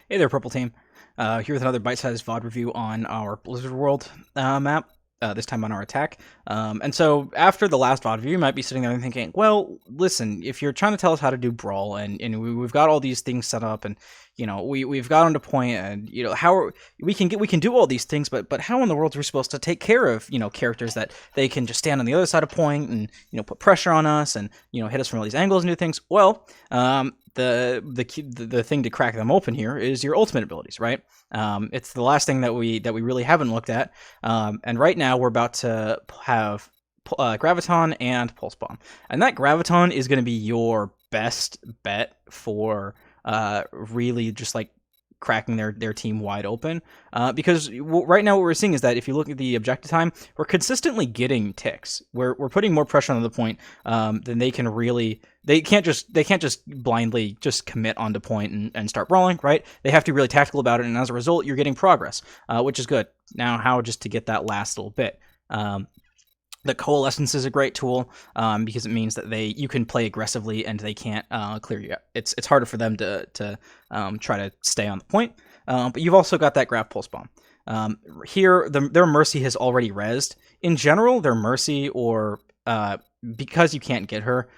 Hey there, Purple Team. Here with another bite-sized VoD review on our Blizzard World map. This time on our attack. And so after the last VoD review, you might be sitting there and thinking, well, listen, if you're trying to tell us how to do brawl, and we've got all these things set up, and we've got onto point, and we can do all these things, but how in the world are we supposed to take care of characters that they can just stand on the other side of point and put pressure on us and hit us from all these angles and do things? Well, the thing to crack them open here is your ultimate abilities, right? It's the last thing that we really haven't looked at, and right now we're about to have Graviton and Pulse Bomb, and that Graviton is going to be your best bet for really just like cracking their team wide open, because right now what we're seeing is that if you look at the objective time, we're consistently getting ticks. We're putting more pressure on the point than they can really. They can't just blindly just commit onto point and start brawling, right? They have to be really tactical about it, and as a result, you're getting progress, which is good. Now, how just to get that last little bit? The Coalescence is a great tool because it means that you can play aggressively and they can't clear you. It's harder for them to try to stay on the point, but you've also got that Grab Pulse Bomb. Here, their Mercy has already rezzed. In general, their Mercy, or because you can't get her,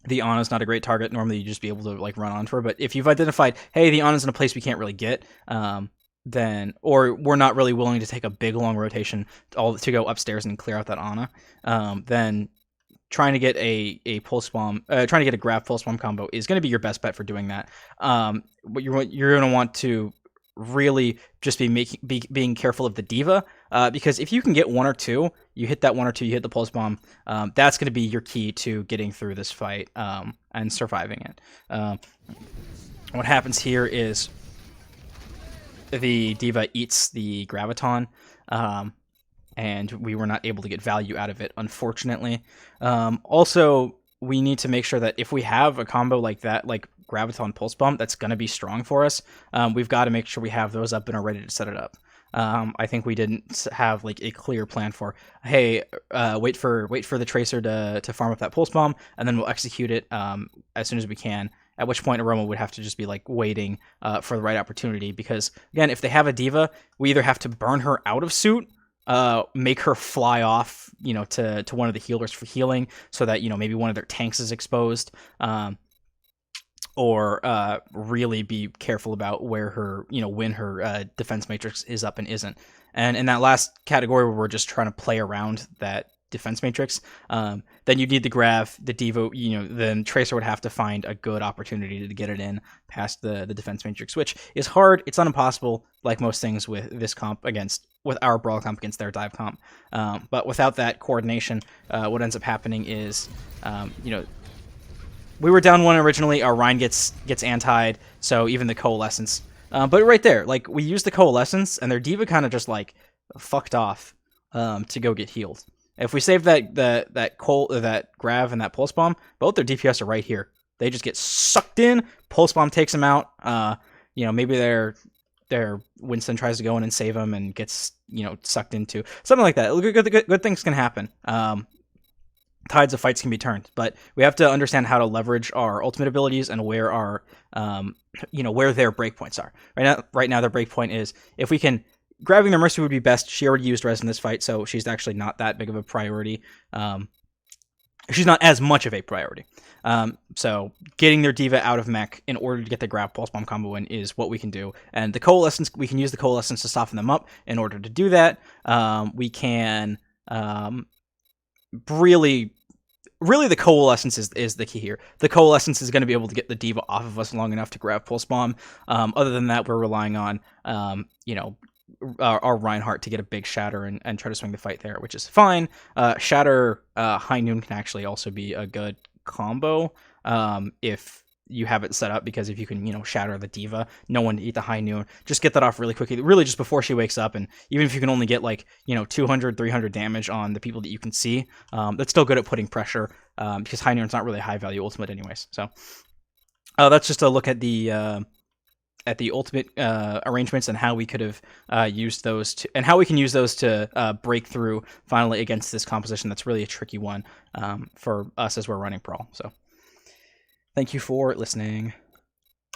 the Ana's not a great target. Normally, you'd just be able to like run onto her. But if you've identified, hey, the Ana's in a place we can't really get, or we're not really willing to take a big long rotation to go upstairs and clear out that Ana, then trying to get a pulse bomb, trying to get a grab pulse bomb combo is going to be your best bet for doing that. But you're going to want to really just being careful of the diva, because if you can get one or two, you hit that one or two, you hit the pulse bomb, that's going to be your key to getting through this fight and surviving it. What happens here is the diva eats the Graviton, and we were not able to get value out of it, unfortunately. Also, we need to make sure that if we have a combo like that, like Graviton Pulse Bomb, that's going to be strong for us, we've got to make sure we have those up and are ready to set it up. I think we didn't have like a clear plan for, hey, wait for the Tracer to farm up that Pulse Bomb, and then we'll execute it as soon as we can. At which point Aroma would have to just be like waiting for the right opportunity, because again, if they have a diva, we either have to burn her out of suit, make her fly off, to one of the healers for healing, so that maybe one of their tanks is exposed, or really be careful about where her, when her defense matrix is up and isn't. And in that last category where we're just trying to play around that defense matrix, then you need the grab, the diva, then Tracer would have to find a good opportunity to get it in past the defense matrix, which is hard. It's not impossible, like most things with this comp with our brawl comp against their dive comp. But without that coordination, what ends up happening is, we were down one originally, our Rhine gets antied, so even the Coalescence. But right there, like, we used the Coalescence, and their diva kind of just, like, fucked off to go get healed. If we save that Grav and that Pulse Bomb, both their DPS are right here. They just get sucked in. Pulse Bomb takes them out. Maybe their Winston tries to go in and save them and gets sucked into something like that. Good things can happen. Tides of fights can be turned, but we have to understand how to leverage our ultimate abilities and where our where their breakpoints are. Right now their breakpoint is, if we can. Grabbing their Mercy would be best. She already used Res in this fight, so she's actually not that big of a priority. She's not as much of a priority. So getting their diva out of mech in order to get the grab Pulse Bomb combo in is what we can do. And the Coalescence, we can use the Coalescence to soften them up in order to do that. We can really the Coalescence is the key here. The Coalescence is going to be able to get the diva off of us long enough to grab Pulse Bomb. Other than that, we're relying on our Reinhardt to get a big Shatter and try to swing the fight there, which is fine. Shatter High Noon can actually also be a good combo if you have it set up, because if you can shatter the diva, no one to eat the High Noon, just get that off really quickly, really just before she wakes up, and even if you can only get like 200 300 damage on the people that you can see, that's still good at putting pressure, because High Noon's not really a high value ultimate anyways. So that's just a look at the ultimate arrangements and how we could have used those and how we can use those to break through finally against this composition that's really a tricky one for us as we're running Brawl. So thank you for listening.